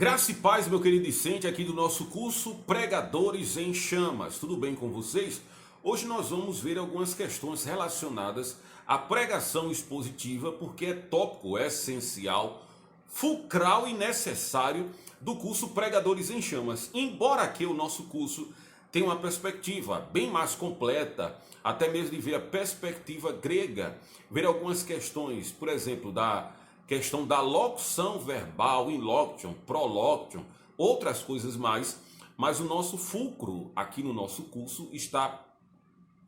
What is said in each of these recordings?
Graça e paz, meu querido discente, aqui do nosso curso Pregadores em Chamas. Tudo bem com vocês? Hoje nós vamos ver algumas questões relacionadas à pregação expositiva, porque é tópico essencial, fulcral e necessário do curso Pregadores em Chamas. Embora aqui o nosso curso tenha uma perspectiva bem mais completa, até mesmo de ver a perspectiva grega, ver algumas questões, por exemplo, da questão da locução verbal, inlocution, prolocution, outras coisas mais, mas o nosso fulcro aqui no nosso curso está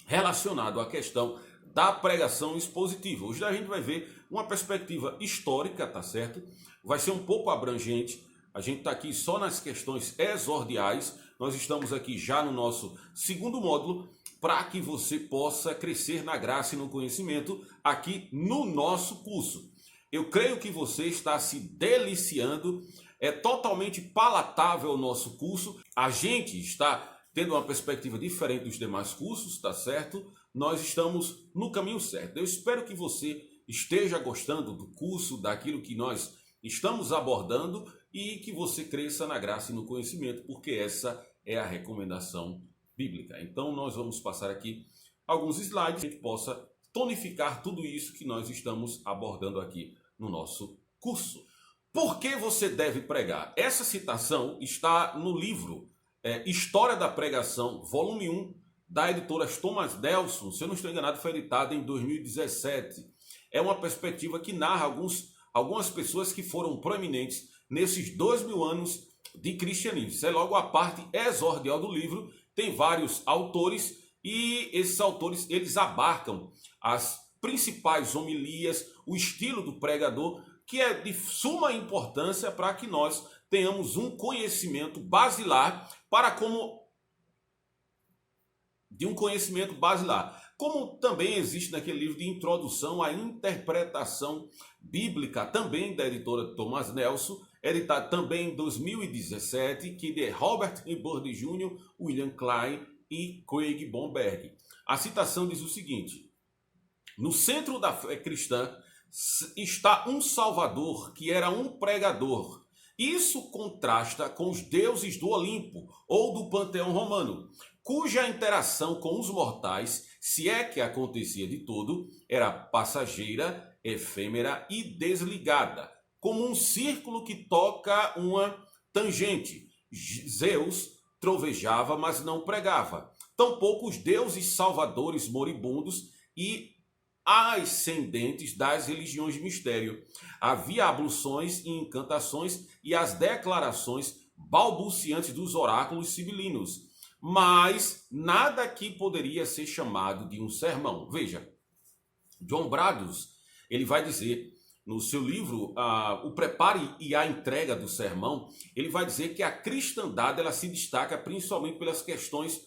relacionado à questão da pregação expositiva. Hoje a gente vai ver uma perspectiva histórica, tá certo? Vai ser um pouco abrangente, a gente está aqui só nas questões exordiais, nós estamos aqui já no nosso segundo módulo, para que você possa crescer na graça e no conhecimento aqui no nosso curso. Eu creio que você está se deliciando, é totalmente palatável o nosso curso. A gente está tendo uma perspectiva diferente dos demais cursos, tá certo? Nós estamos no caminho certo. Eu espero que você esteja gostando do curso, daquilo que nós estamos abordando e que você cresça na graça e no conhecimento, porque essa é a recomendação bíblica. Então nós vamos passar aqui alguns slides que a gente possa tonificar tudo isso que nós estamos abordando aqui no nosso curso. Por que você deve pregar? Essa citação está no livro História da Pregação, volume 1, da editora Thomas Nelson. Se eu não estou enganado, foi editada em 2017. É uma perspectiva que narra algumas pessoas que foram proeminentes nesses 2000 anos de cristianismo. Isso é logo a parte exordial do livro. Tem vários autores e esses autores eles abarcam as principais homilias, o estilo do pregador, que é de suma importância para que nós tenhamos um conhecimento basilar como também existe naquele livro de introdução à interpretação bíblica, também da editora Thomas Nelson, editado também em 2017, que de Robert E. Byrd Jr., William Klein e Craig Bomberg. A citação diz o seguinte: no centro da fé cristã está um Salvador que era um pregador. Isso contrasta com os deuses do Olimpo ou do panteão romano, cuja interação com os mortais, se é que acontecia de todo, era passageira, efêmera e desligada, como um círculo que toca uma tangente. Zeus trovejava, mas não pregava. Tampouco os deuses salvadores moribundos e ascendentes das religiões de mistério. Havia abluções e encantações e as declarações balbuciantes dos oráculos sibilinos, mas nada que poderia ser chamado de um sermão. Veja, John Brados, ele vai dizer no seu livro O Prepare e a Entrega do Sermão, ele vai dizer que a cristandade ela se destaca principalmente pelas questões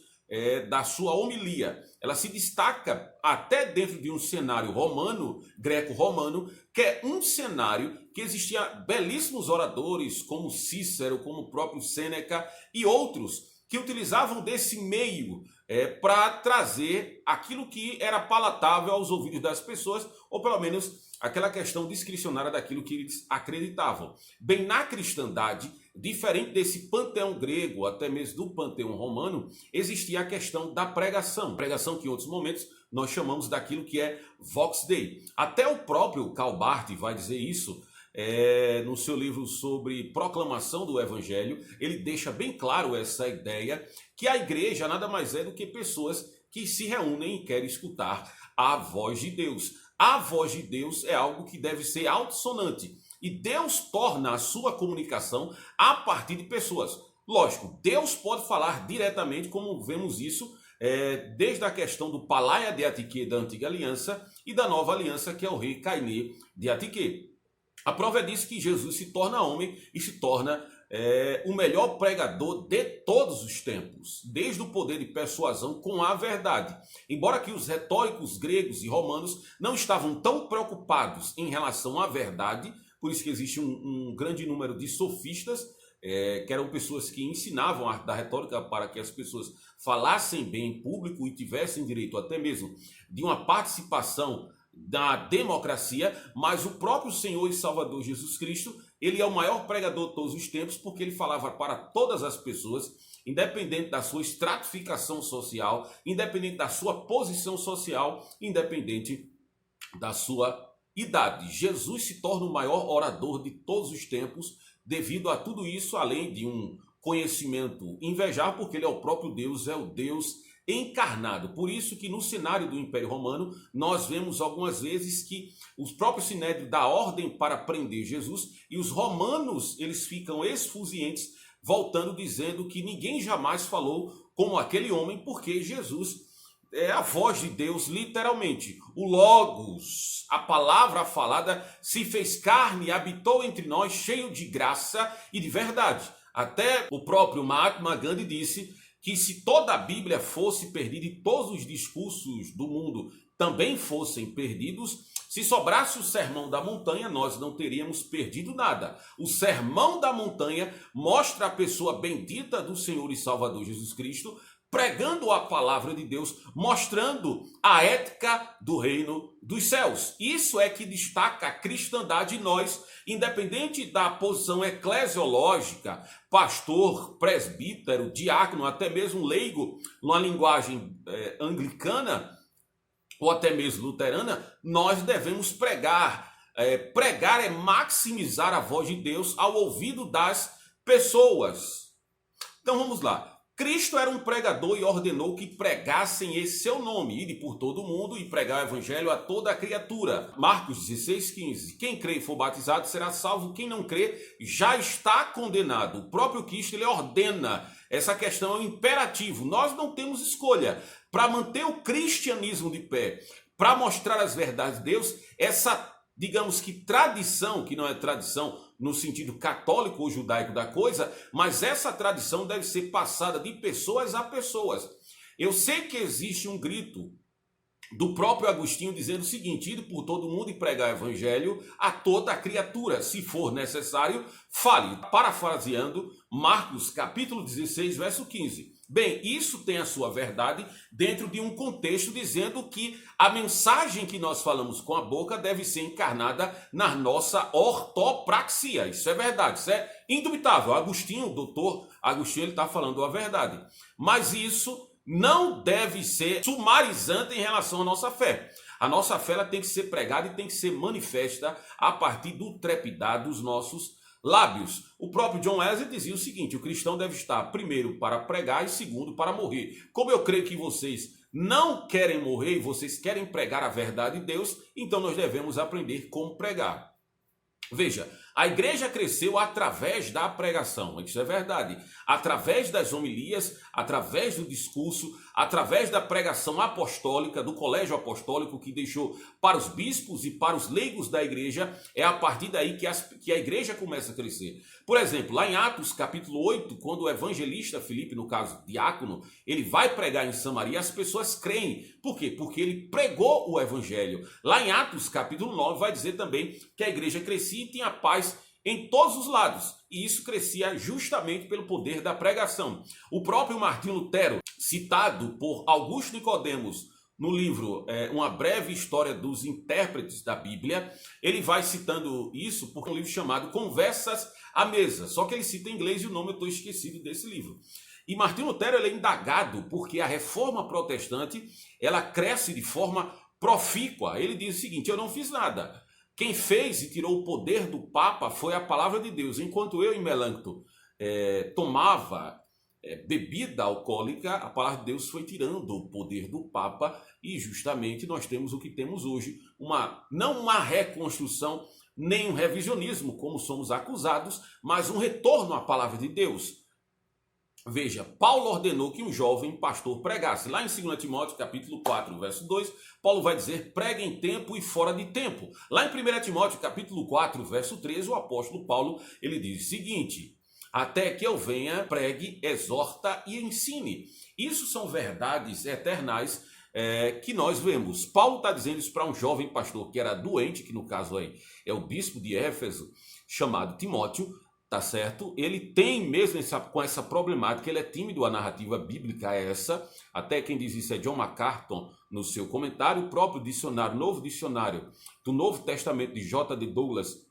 da sua homilia. Ela se destaca até dentro de um cenário romano, greco-romano, que é um cenário que existia belíssimos oradores, como Cícero, como o próprio Sêneca e outros, que utilizavam desse meio para trazer aquilo que era palatável aos ouvidos das pessoas, ou pelo menos aquela questão discricionária daquilo que eles acreditavam. Bem, na cristandade, diferente desse panteão grego, até mesmo do panteão romano, existia a questão da pregação. Pregação que em outros momentos nós chamamos daquilo que é Vox Dei. Até o próprio Karl Barth vai dizer isso no seu livro sobre proclamação do Evangelho. Ele deixa bem claro essa ideia que a igreja nada mais é do que pessoas que se reúnem e querem escutar a voz de Deus. A voz de Deus é algo que deve ser altissonante. E Deus torna a sua comunicação a partir de pessoas. Lógico, Deus pode falar diretamente, como vemos isso desde a questão do Palaia de Atiquê da Antiga Aliança e da Nova Aliança, que é o rei Cainê de Atiquê. A prova é disso que Jesus se torna homem e se torna o melhor pregador de todos os tempos, desde o poder de persuasão com a verdade. Embora que os retóricos gregos e romanos não estavam tão preocupados em relação à verdade, por isso que existe um grande número de sofistas, que eram pessoas que ensinavam a arte da retórica para que as pessoas falassem bem em público e tivessem direito até mesmo de uma participação da democracia, mas o próprio Senhor e Salvador Jesus Cristo, ele é o maior pregador de todos os tempos, porque ele falava para todas as pessoas, independente da sua estratificação social, independente da sua posição social, independente da sua idade. Jesus se torna o maior orador de todos os tempos, devido a tudo isso, além de um conhecimento invejável, porque ele é o próprio Deus, é o Deus encarnado. Por isso que no cenário do Império Romano, nós vemos algumas vezes que os próprios sinédrio dá ordem para prender Jesus, e os romanos, eles ficam esfuzientes, voltando dizendo que ninguém jamais falou como aquele homem, porque Jesus é a voz de Deus, literalmente. O Logos, a palavra falada, se fez carne e habitou entre nós, cheio de graça e de verdade. Até o próprio Mahatma Gandhi disse que se toda a Bíblia fosse perdida e todos os discursos do mundo também fossem perdidos, se sobrasse o Sermão da Montanha, nós não teríamos perdido nada. O Sermão da Montanha mostra a pessoa bendita do Senhor e Salvador Jesus Cristo, pregando a palavra de Deus, mostrando a ética do reino dos céus. Isso é que destaca a cristandade em nós, independente da posição eclesiológica, pastor, presbítero, diácono, até mesmo leigo, numa linguagem anglicana, ou até mesmo luterana, nós devemos pregar. Pregar é maximizar a voz de Deus ao ouvido das pessoas. Então vamos lá. Cristo era um pregador e ordenou que pregassem esse seu nome, ide por todo o mundo e pregar o evangelho a toda a criatura. Marcos 16:15. Quem crê e for batizado será salvo, quem não crê já está condenado. O próprio Cristo, ele ordena. Essa questão é um imperativo. Nós não temos escolha. Para manter o cristianismo de pé, para mostrar as verdades de Deus, essa, digamos que tradição, que não é tradição no sentido católico ou judaico da coisa, mas essa tradição deve ser passada de pessoas a pessoas. Eu sei que existe um grito do próprio Agostinho dizendo o seguinte: ide por todo mundo e pregar o evangelho a toda a criatura, se for necessário, fale. Parafraseando Marcos capítulo 16, verso 15. Bem, isso tem a sua verdade dentro de um contexto dizendo que a mensagem que nós falamos com a boca deve ser encarnada na nossa ortopraxia. Isso é verdade, isso é indubitável. Agostinho, o doutor Agostinho, ele está falando a verdade. Mas isso não deve ser sumarizante em relação à nossa fé. A nossa fé, ela tem que ser pregada e tem que ser manifesta a partir do trepidar dos nossos lábios. O próprio John Wesley dizia o seguinte: o cristão deve estar primeiro para pregar e segundo para morrer. Como eu creio que vocês não querem morrer e vocês querem pregar a verdade de Deus, então nós devemos aprender como pregar. Veja, a igreja cresceu através da pregação, isso é verdade. Através das homilias, através do discurso, através da pregação apostólica, do colégio apostólico que deixou para os bispos e para os leigos da igreja, é a partir daí que a igreja começa a crescer. Por exemplo, lá em Atos capítulo 8, quando o evangelista Filipe, no caso diácono, ele vai pregar em Samaria, as pessoas creem. Por quê? Porque ele pregou o evangelho. Lá em Atos capítulo 9 vai dizer também que a igreja crescia e tinha paz em todos os lados, e isso crescia justamente pelo poder da pregação. O próprio Martinho Lutero, citado por Augusto Nicodemos no livro Uma Breve História dos Intérpretes da Bíblia, ele vai citando isso por um livro chamado Conversas à Mesa, só que ele cita em inglês e o nome eu estou esquecido desse livro. E Martinho Lutero, ele é indagado porque a reforma protestante, ela cresce de forma profícua. Ele diz o seguinte: eu não fiz nada. Quem fez e tirou o poder do Papa foi a palavra de Deus. Enquanto eu, em Melancton, tomava bebida alcoólica, a palavra de Deus foi tirando o poder do Papa e justamente nós temos o que temos hoje. Não uma reconstrução, nem um revisionismo, como somos acusados, mas um retorno à palavra de Deus. Veja, Paulo ordenou que um jovem pastor pregasse. Lá em 2 Timóteo, capítulo 4, verso 2, Paulo vai dizer: pregue em tempo e fora de tempo. Lá em 1 Timóteo, capítulo 4, verso 13, o apóstolo Paulo, ele diz o seguinte: até que eu venha, pregue, exorta e ensine. Isso são verdades eternais que nós vemos. Paulo está dizendo isso para um jovem pastor que era doente, que no caso aí é o bispo de Éfeso, chamado Timóteo. tá certo? Ele tem mesmo com essa problemática, ele é tímido, a narrativa bíblica é essa, até quem diz isso é John MacArthur no seu comentário, o próprio dicionário, novo dicionário do Novo Testamento de J.D. Douglas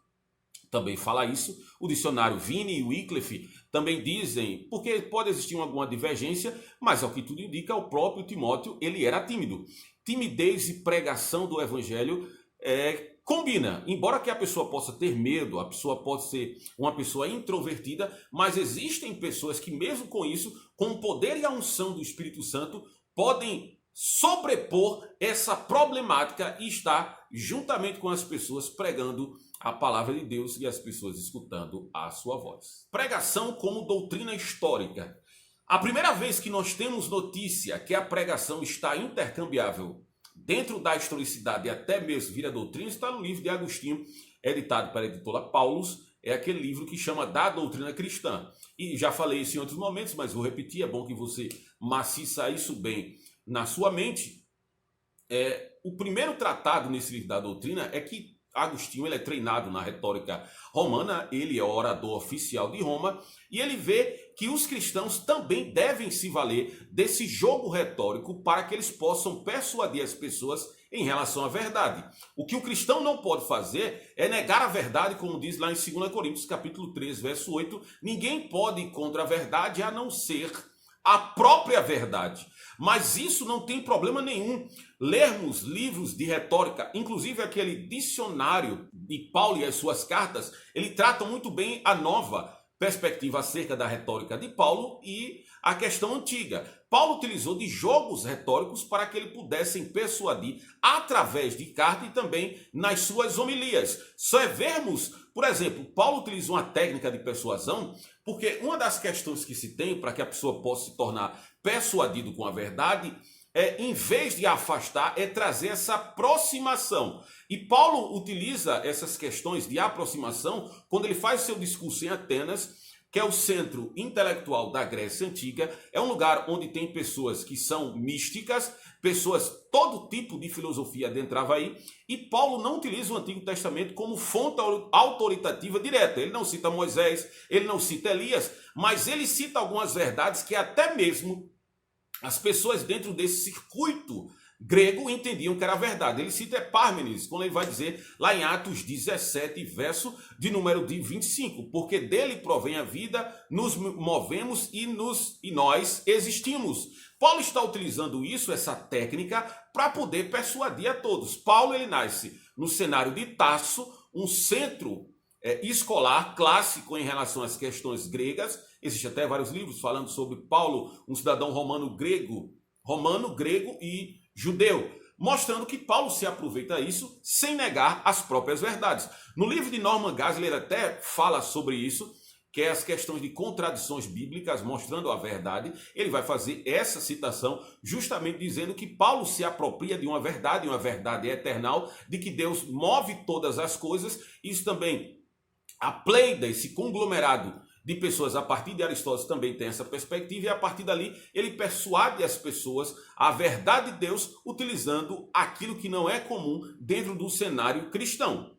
também fala isso, o dicionário Vine e Wycliffe também dizem, porque pode existir alguma divergência, mas ao que tudo indica, o próprio Timóteo, ele era tímido. Timidez e pregação do evangelho combina, embora que a pessoa possa ter medo, a pessoa pode ser uma pessoa introvertida, mas existem pessoas que mesmo com isso, com o poder e a unção do Espírito Santo, podem sobrepor essa problemática e estar juntamente com as pessoas pregando a palavra de Deus e as pessoas escutando a sua voz. Pregação como doutrina histórica. A primeira vez que nós temos notícia que a pregação está intercambiável dentro da historicidade e até mesmo vira doutrina, está no livro de Agostinho, editado pela editora Paulus, é aquele livro que chama Da Doutrina Cristã. E já falei isso em outros momentos, mas vou repetir, é bom que você maciça isso bem na sua mente. O primeiro tratado nesse livro da doutrina é que Agostinho ele é treinado na retórica romana, ele é orador oficial de Roma, e ele vê que os cristãos também devem se valer desse jogo retórico para que eles possam persuadir as pessoas em relação à verdade. O que o cristão não pode fazer é negar a verdade, como diz lá em 2 Coríntios, capítulo 3, verso 8, ninguém pode ir contra a verdade a não ser a própria verdade. Mas isso não tem problema nenhum. Lermos livros de retórica, inclusive aquele dicionário de Paulo e as suas cartas, ele trata muito bem a nova perspectiva acerca da retórica de Paulo e a questão antiga. Paulo utilizou de jogos retóricos para que ele pudessem persuadir através de carta e também nas suas homilias. Só é vermos, por exemplo, Paulo utilizou uma técnica de persuasão, porque uma das questões que se tem para que a pessoa possa se tornar persuadido com a verdade em vez de afastar, é trazer essa aproximação. E Paulo utiliza essas questões de aproximação quando ele faz seu discurso em Atenas, que é o centro intelectual da Grécia Antiga, é um lugar onde tem pessoas que são místicas, pessoas, todo tipo de filosofia adentrava aí, e Paulo não utiliza o Antigo Testamento como fonte autoritativa direta. Ele não cita Moisés, ele não cita Elias, mas ele cita algumas verdades que até mesmo as pessoas dentro desse circuito grego entendiam que era verdade. Ele cita Epármenes, quando ele vai dizer lá em Atos 17, verso de número 25, porque dele provém a vida, nos movemos e nós existimos. Paulo está utilizando isso, essa técnica, para poder persuadir a todos. Paulo ele nasce no cenário de Tarso, um centro escolar clássico em relação às questões gregas. Existem até vários livros falando sobre Paulo, um cidadão romano, grego e judeu, mostrando que Paulo se aproveita disso sem negar as próprias verdades. No livro de Norman Geisler ele até fala sobre isso, que é as questões de contradições bíblicas, mostrando a verdade. Ele vai fazer essa citação justamente dizendo que Paulo se apropria de uma verdade eternal, de que Deus move todas as coisas. Isso também, a pleida, esse conglomerado de pessoas a partir de Aristóteles também tem essa perspectiva, e a partir dali ele persuade as pessoas à verdade de Deus utilizando aquilo que não é comum dentro do cenário cristão.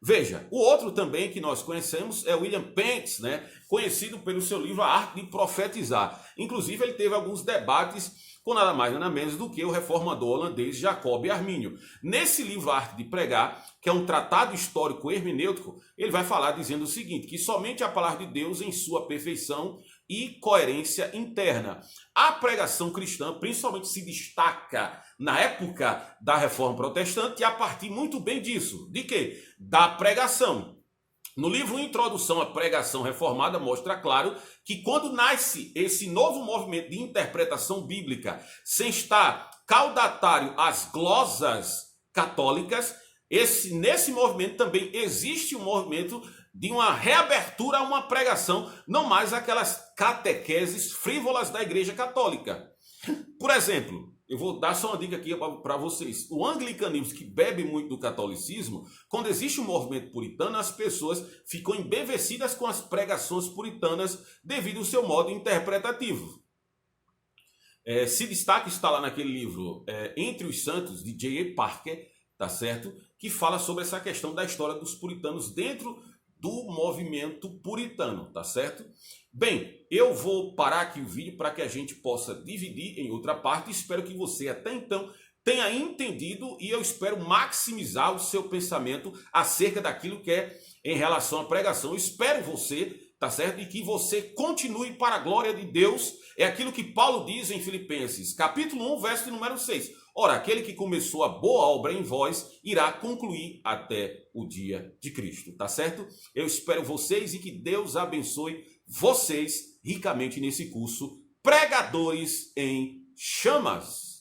Veja, o outro também que nós conhecemos é William Pence, conhecido pelo seu livro A Arte de Profetizar. Inclusive ele teve alguns debates com nada mais nada menos do que o reformador holandês Jacob Arminio. Nesse livro A Arte de Pregar, que é um tratado histórico hermenêutico, ele vai falar dizendo o seguinte, que somente a palavra de Deus em sua perfeição e coerência interna. A pregação cristã principalmente se destaca na época da Reforma Protestante e a partir muito bem disso. De quê? Da pregação. No livro Introdução à Pregação Reformada mostra claro que quando nasce esse novo movimento de interpretação bíblica sem estar caudatário às glosas católicas, nesse movimento também existe um movimento de uma reabertura a uma pregação, não mais aquelas catequeses frívolas da Igreja Católica. Por exemplo, eu vou dar só uma dica aqui para vocês. O anglicanismo, que bebe muito do catolicismo, quando existe um movimento puritano, as pessoas ficam embevecidas com as pregações puritanas devido ao seu modo interpretativo. Se destaca, está lá naquele livro Entre os Santos, de J.A. Parker, tá certo? Que fala sobre essa questão da história dos puritanos dentro do movimento puritano, tá certo? Bem, eu vou parar aqui o vídeo para que a gente possa dividir em outra parte. Espero que você até então tenha entendido e eu espero maximizar o seu pensamento acerca daquilo que é em relação à pregação. Eu espero você, tá certo? E que você continue para a glória de Deus. É aquilo que Paulo diz em Filipenses, capítulo 1, verso número 6. Ora, aquele que começou a boa obra em vós irá concluir até o dia de Cristo, tá certo? Eu espero vocês e que Deus abençoe vocês ricamente nesse curso Pregadores em Chamas.